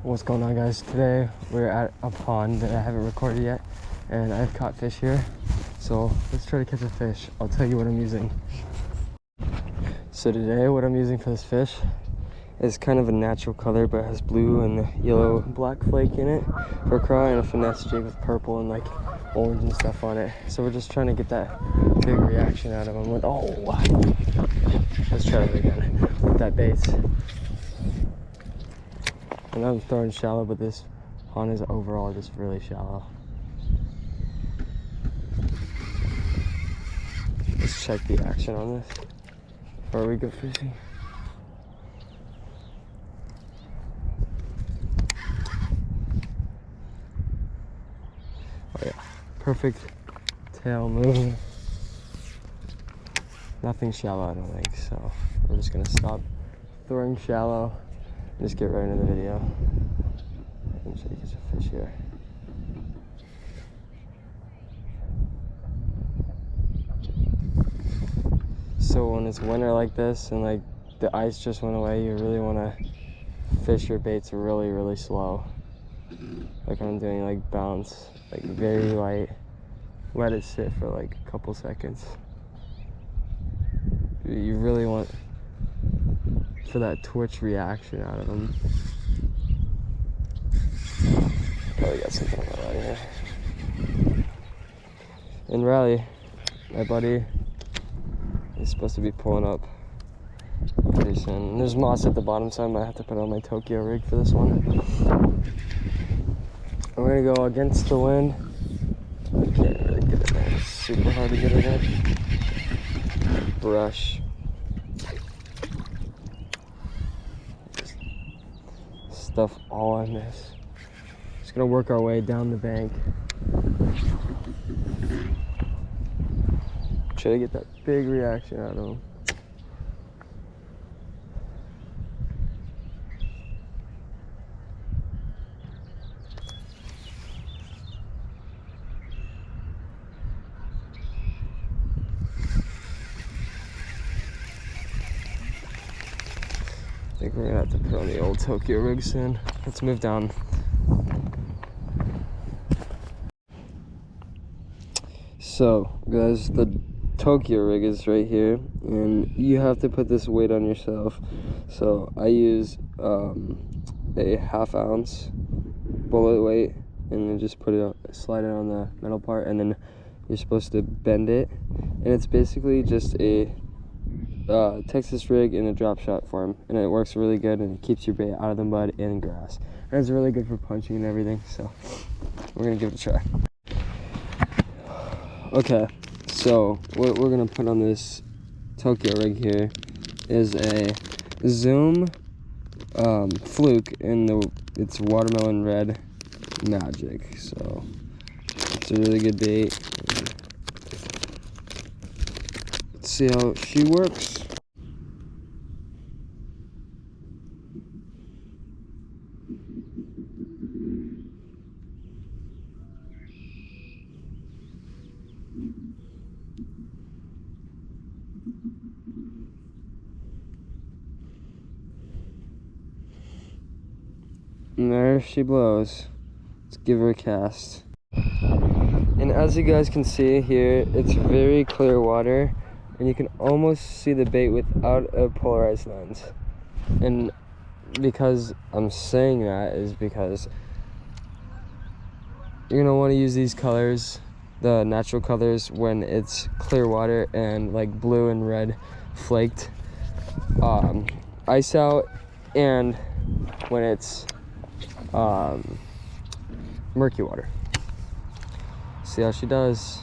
What's going on, guys? Today we're at a pond that I haven't recorded yet, and I've caught fish here, so let's try to catch a fish. I'll tell you what I'm using. So today what I'm using for this fish is kind of a natural color, but it has blue and yellow black flake in it for a craw, and a finesse jig with purple and like orange and stuff on it. So we're just trying to get that big reaction out of him with, oh, let's try it again with that bait. And I'm throwing shallow, but this pond is overall just really shallow. Let's check the action on this before we go fishing. Oh yeah, perfect tail move. Nothing shallow, I don't think, so we're just gonna stop throwing shallow and just get right into the video. Let me show you guys a fish here. So when it's winter like this and like the ice just went away, you really want to fish your baits really, really slow. Like I'm doing, like bounce, like very light. Let it sit for like a couple seconds. You really want for that twitch reaction out of them. Probably got something on my line here. And Riley, my buddy, is supposed to be pulling up pretty soon. And there's moss at the bottom, so I might have to put on my Tokyo rig for this one. I'm gonna go against the wind. I can't really get it there. It's super hard to get it in. Brush. Just stuff all in this. Just gonna work our way down the bank. Try to get that big reaction out of him. I think we're gonna have to put on the old Tokyo rig soon. Let's move down. So guys, the Tokyo rig is right here, and you have to put this weight on yourself. So I use a 1/2 ounce bullet weight, and then just put it, slide it on the metal part, and then you're supposed to bend it. And it's basically just a Texas rig in a drop shot form, and it works really good, and it keeps your bait out of the mud and grass, and it's really good for punching and everything. So we're gonna give it a try. Okay, so what we're gonna put on this Tokyo rig here is a Zoom fluke, and it's watermelon red magic. So it's a really good bait. Let's see how she works. And there she blows. Let's give her a cast. And as you guys can see here, it's very clear water, and you can almost see the bait without a polarized lens. And because I'm saying that is because you're gonna want to use these colors, the natural colors, when it's clear water and like blue and red flaked ice out, and when it's murky water. See how she does.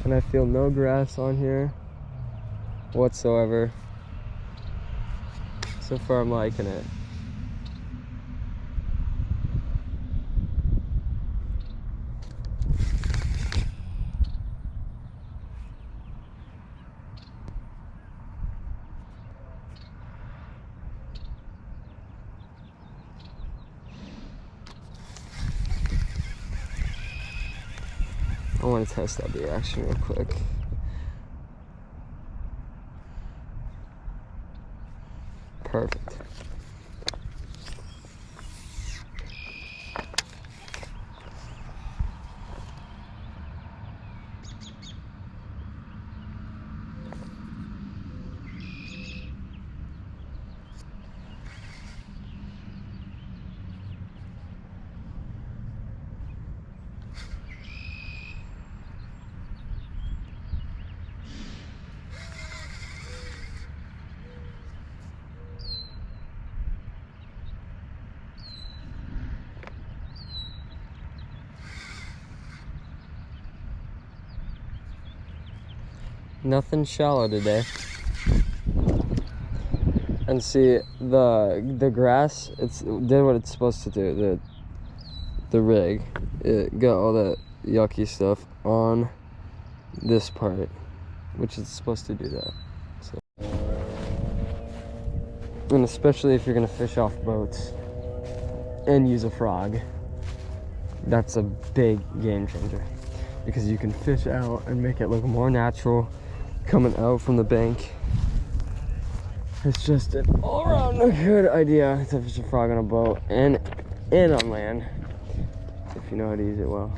And I feel no grass on here whatsoever. So far I'm liking it. want to test that bait action real quick. Perfect. Nothing shallow today. And see, the grass, it's did what it's supposed to do. The rig, it got all that yucky stuff on this part, which is supposed to do that. So, and especially if you're gonna fish off boats and use a frog, that's a big game changer, because you can fish out and make it look more natural coming out from the bank. It's just an all-around good idea to fish a frog on a boat and on land, if you know how to use it well.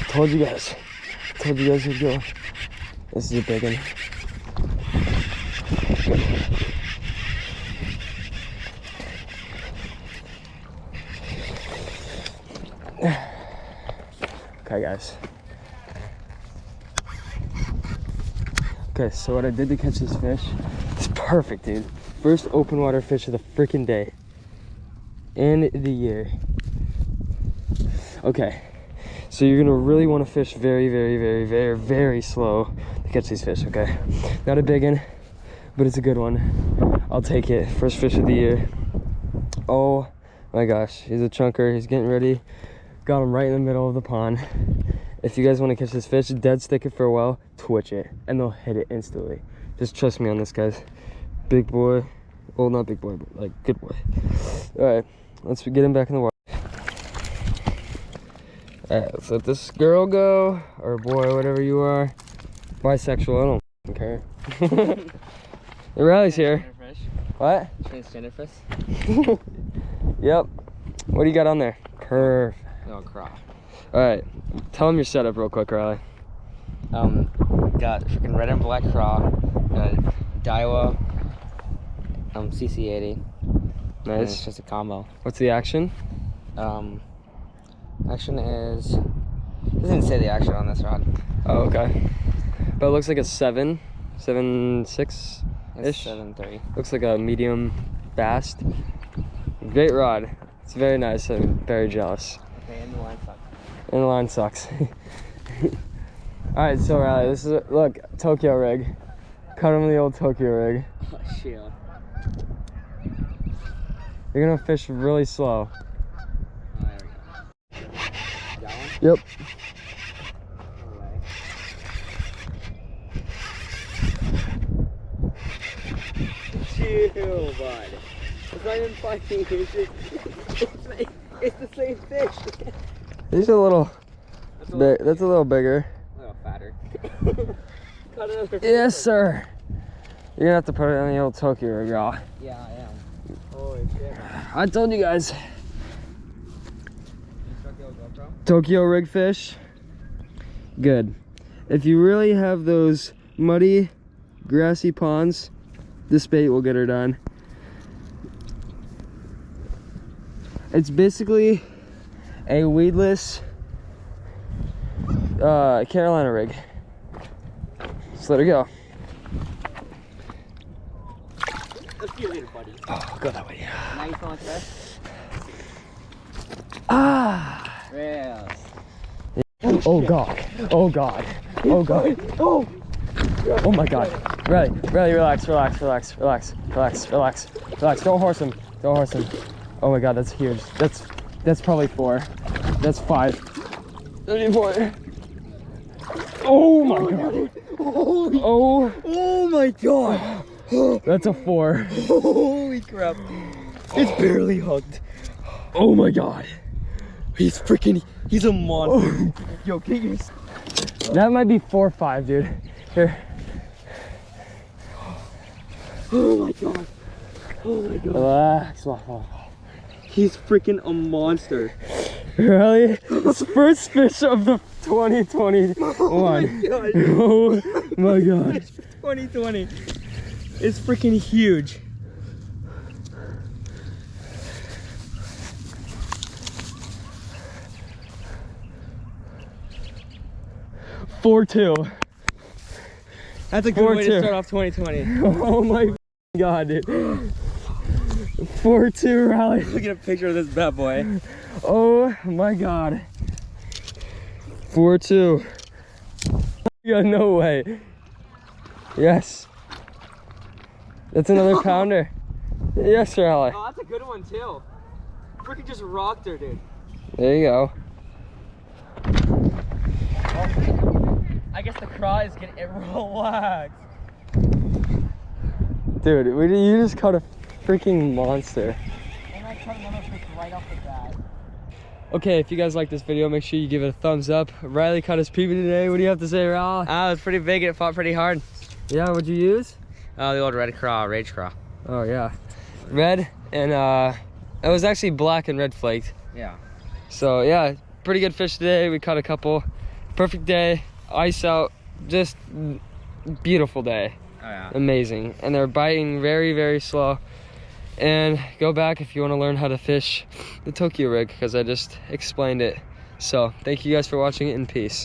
Told you guys would go. This is a big one. Okay, guys. Okay, so what I did to catch this fish is perfect, dude. First open water fish of the freaking day and the year. Okay. So you're gonna really want to fish very, very, very, very, very slow to catch these fish, okay? Not a big one, but it's a good one. I'll take it. First fish of the year. Oh my gosh, he's a chunker. He's getting ready. Got him right in the middle of the pond. If you guys want to catch this fish, dead stick it for a while, twitch it, and they'll hit it instantly. Just trust me on this, guys. Big boy. Well, not big boy, but like good boy. All right, let's get him back in the water. Alright, let's let this girl go, or boy, whatever you are. Bisexual, I don't care. Riley's here. What? Transgender fish? Yep. What do you got on there? Perfect. No, craw. Alright, tell him your setup real quick, Riley. Got freaking red and black craw, Daiwa, CC80. Nice. It's just a combo. What's the action? Action is, it doesn't say the action on this rod. Oh, okay. But it looks like a 7.6 It's ish. 7.3. Looks like a medium bass. Great rod. It's very nice. I'm very jealous. Okay, and the line sucks. And the line sucks. Alright, so Riley, this is look, Tokyo rig. Cut him the old Tokyo rig. Oh, shit. You're gonna fish really slow. Oh, there we go. Got one? Yep. Chill, bud. It's not even fighting. It's the same fish. He's a little big. That's a little bigger. A little fatter. Cut another Yes, sir. You're gonna have to put it on the old Tokyo rig, y'all. Yeah, I am. Holy shit. I told you guys. You struck the old GoPro? Tokyo rig fish. Good. If you really have those muddy, grassy ponds, this bait will get her done. It's basically a weedless Carolina rig. Just let her go. Let's see you later, buddy. Oh, go that way. Now you feel like that? Ah! Rails. Oh god. Oh god. Oh god. Oh. Oh my god. Riley, relax. Don't horse him. Oh my god, that's huge. That's probably 4. That's 5. 34. Oh my god. Oh my god. that's a 4. Holy crap. It's barely hooked. Oh my god. He's a monster. Yo, get your... That might be 4 or 5, dude. Here. Oh my god. Oh my god. Relax. He's freaking a monster. Really? It's the first fish of the 2021. Oh my god. 2020. It's freaking huge. $4.2. That's a good way to 4-2. start off 2020. Oh my god, dude. 4.2 Riley. Look at a picture of this bad boy. Oh my god. 4.2. Yeah, no way. Yes. That's another pounder. Yes, Riley. Oh, that's a good one too. Freaking just rocked her, dude. There you go. I guess the craw is getting it relaxed. Dude, you just caught a freaking monster. And I caught another fish right off the bat. Okay, if you guys like this video, make sure you give it a thumbs up. Riley caught his PB today. What do you have to say, Riley? It was pretty big and it fought pretty hard. Yeah, what'd you use? Oh, the old red craw, rage craw. Oh yeah, red and it was actually black and red flaked. Yeah. So yeah, pretty good fish today. We caught a couple. Perfect day, ice out, just beautiful day. Oh yeah. Amazing. And they're biting very, very slow. And go back if you want to learn how to fish the Tokyo rig, because I just explained it. So thank you guys for watching it, and peace.